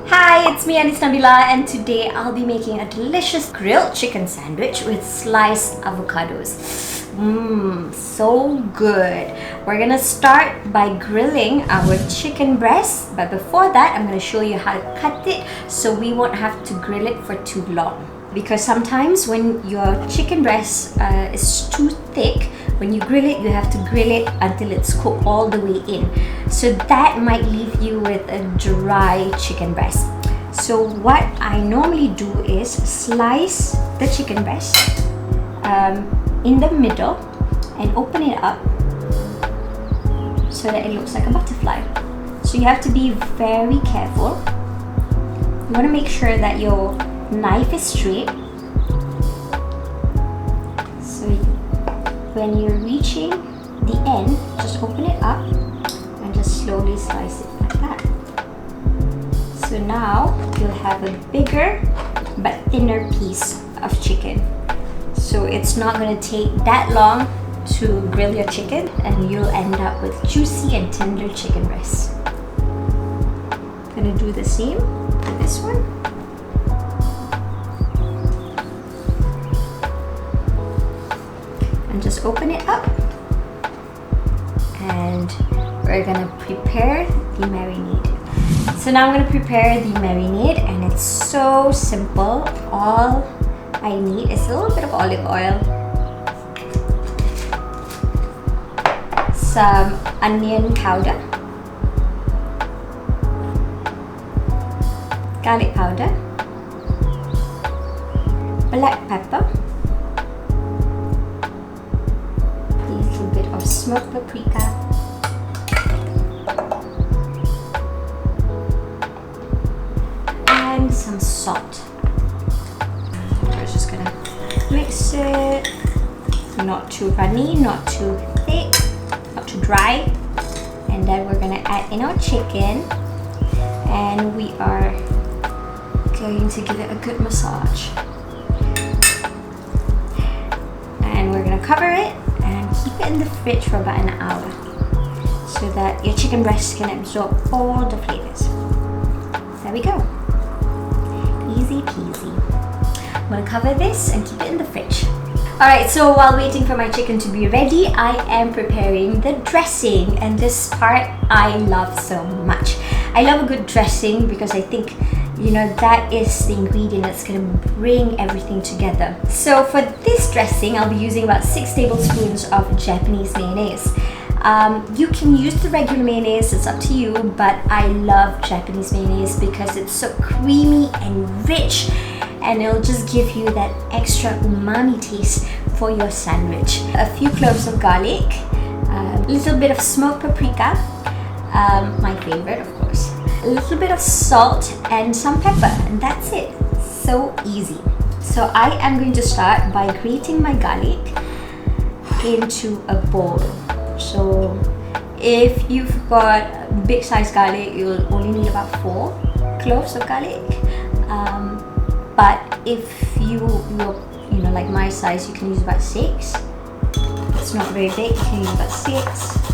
Hi, it's me, it's Nabilah, and today I'll be making a delicious grilled chicken sandwich with sliced avocados. So good. We're gonna start by grilling our chicken breast, but before that, I'm gonna show you how to cut it so we won't have to grill it for too long. Because sometimes when your chicken breast is too thick, when you grill it, you have to grill it until it's cooked all the way in. So that might leave you with a dry chicken breast. So what I normally do is slice the chicken breast in the middle and open it up so that it looks like a butterfly. So you have to be very careful. You want to make sure that your knife is straight. So when you're reaching the end, just open it up and just slowly slice it like that. So now you'll have a bigger but thinner piece of chicken. So it's not going to take that long to grill your chicken, and you'll end up with juicy and tender chicken breast. I'm going to do the same with this one. And just open it up, and we're gonna prepare the marinade. So now I'm gonna prepare the marinade, and it's so simple. All I need is a little bit of olive oil, some onion powder, garlic powder, black pepper, of smoked paprika, and some salt. We're just gonna mix it, not too runny, not too thick, not too dry, and then we're gonna add in our chicken, and we are going to give it a good massage, and we're gonna cover it and keep it in the fridge for about an hour so that your chicken breast can absorb all the flavors. There we go. Easy peasy. I'm gonna cover this and keep it in the fridge. Alright, so while waiting for my chicken to be ready, I am preparing the dressing, and this part I love so much. I love a good dressing because I think that is the ingredient that's going to bring everything together. So for this dressing, I'll be using about 6 tablespoons of Japanese mayonnaise. You can use the regular mayonnaise, it's up to you, but I love Japanese mayonnaise because it's so creamy and rich, and it'll just give you that extra umami taste for your sandwich. A few cloves of garlic, a little bit of smoked paprika, my favorite of course, a little bit of salt and some pepper, and that's it. So easy. So I am going to start by grating my garlic into a bowl. So if you've got big size garlic, you'll only need about 4 cloves of garlic. But if you're like my size, you can use about 6. It's not very big, you can use about 6.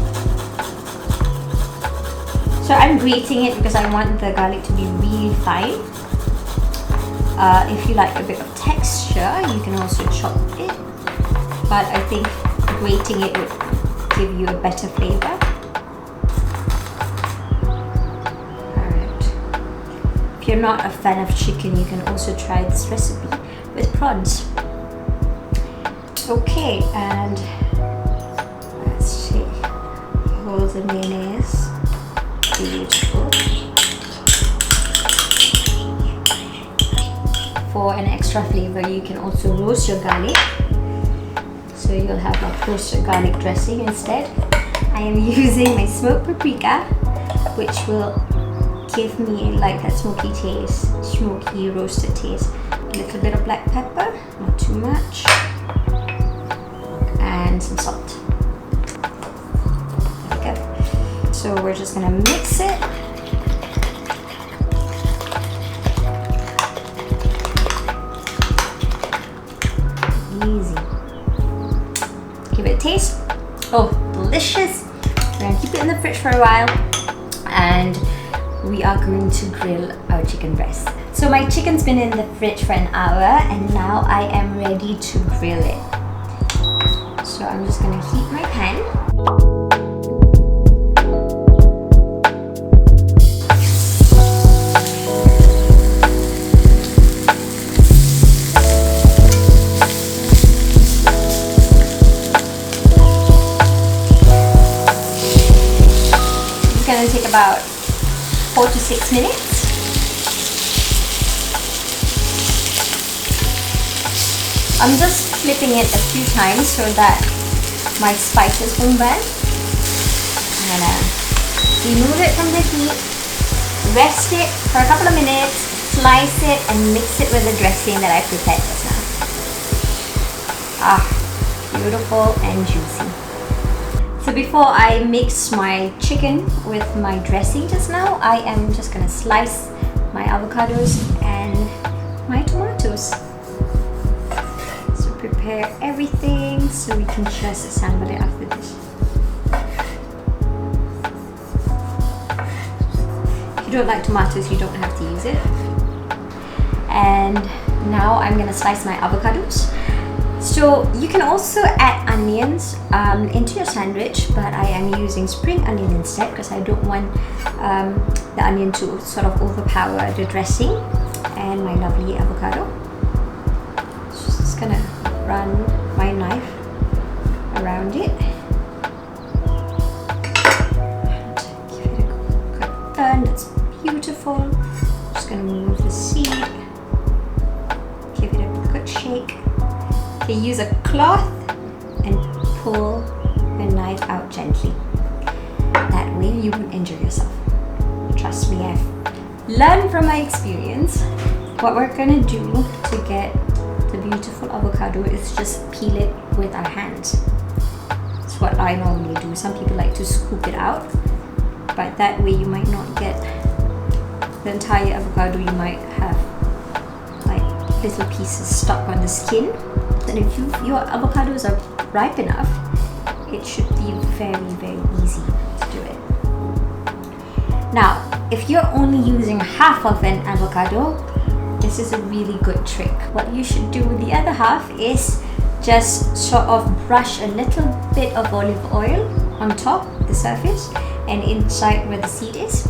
So I'm grating it because I want the garlic to be really fine. If you like a bit of texture, you can also chop it. But I think grating it would give you a better flavor. Alright. If you're not a fan of chicken, you can also try this recipe with prawns. Okay, and let's see. Hold the mayonnaise. Beautiful. For an extra flavor, you can also roast your garlic, so you'll have like roasted garlic dressing instead. I am using my smoked paprika, which will give me like that smoky taste, smoky roasted taste. A little bit of black pepper, not too much, and some salt. There we go. So we're just gonna mix it. Easy. Give it a taste. Oh, delicious. We're gonna keep it in the fridge for a while, and we are going to grill our chicken breast. So my chicken's been in the fridge for an hour and now I am ready to grill it. So I'm just gonna heat my pan. It's gonna take about 4 to 6 minutes. I'm just flipping it a few times so that my spices won't burn. I'm gonna remove it from the heat, rest it for a couple of minutes, slice it and mix it with the dressing that I prepared just now. Ah, beautiful and juicy. So before I mix my chicken with my dressing just now, I am just gonna slice my avocados and my tomatoes. Prepare everything so we can just assemble it after this. If you don't like tomatoes, you don't have to use it. And now I'm gonna slice my avocados. So you can also add onions into your sandwich, but I am using spring onion instead because I don't want the onion to sort of overpower the dressing and my lovely avocado. Just gonna run my knife around it and give it a good turn. That's beautiful. Just gonna remove the seed, give it a good shake. Okay, use a cloth and pull the knife out gently. That way you won't injure yourself. Trust me, I've learned from my experience. What we're gonna do to get the beautiful avocado is just peel it with our hands. That's what I normally do. Some people like to scoop it out, but that way you might not get the entire avocado. You might have like little pieces stuck on the skin. And if your avocados are ripe enough, it should be very, very easy to do it. Now, if you're only using half of an avocado, this is a really good trick. What you should do with the other half is just sort of brush a little bit of olive oil on top, the surface, and inside where the seed is.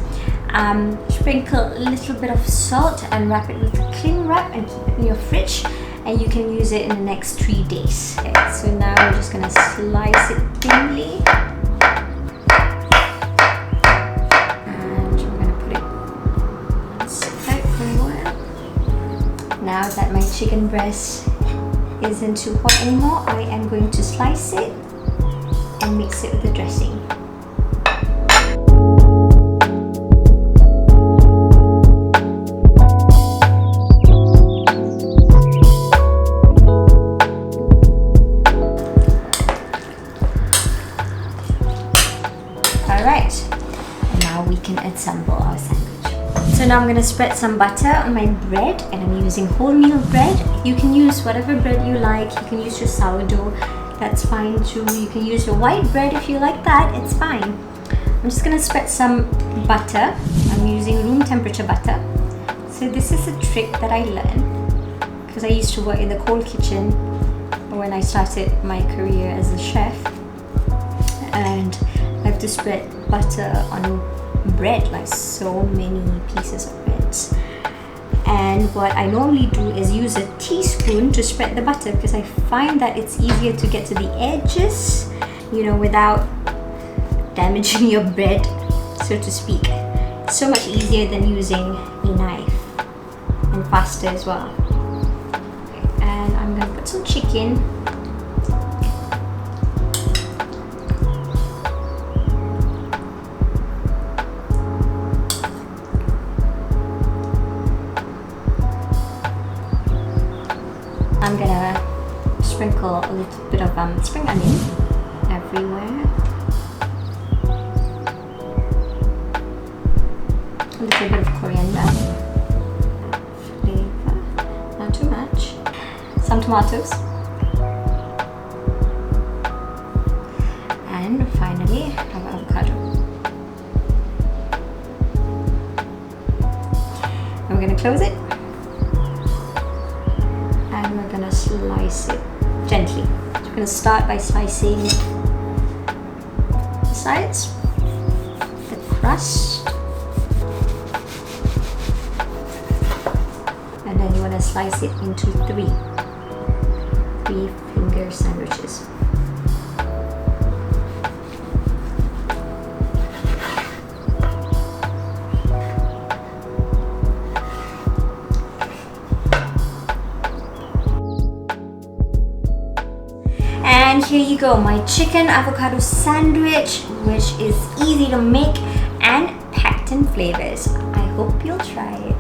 Sprinkle a little bit of salt and wrap it with cling wrap and keep it in your fridge, and you can use it in the next 3 days. Okay, so now we're just gonna slice it thinly. Now that my chicken breast isn't too hot anymore, I am going to slice it and mix it with the dressing. Alright, and now we can assemble our sandwich. So now I'm going to spread some butter on my bread, and I'm using wholemeal bread. You can use whatever bread you like. You can use your sourdough, that's fine too. You can use your white bread if you like that, it's fine. I'm just going to spread some butter. I'm using room temperature butter. So this is a trick that I learned because I used to work in the cold kitchen when I started my career as a chef, and I have to spread butter on bread, like so many pieces of bread. And what I normally do is use a teaspoon to spread the butter because I find that it's easier to get to the edges, you know, without damaging your bread, so to speak. It's so much easier than using a knife and faster as well. And I'm gonna put some chicken. I'm gonna sprinkle a little bit of spring onion everywhere. A little bit of coriander. Flavor, not too much. Some tomatoes. And finally, our avocado. we're gonna close it. And we're gonna slice it gently. So we're gonna start by slicing the sides, the crust, and then you wanna slice it into three finger sandwiches. And here you go, my chicken avocado sandwich, which is easy to make and packed in flavors. I hope you'll try it.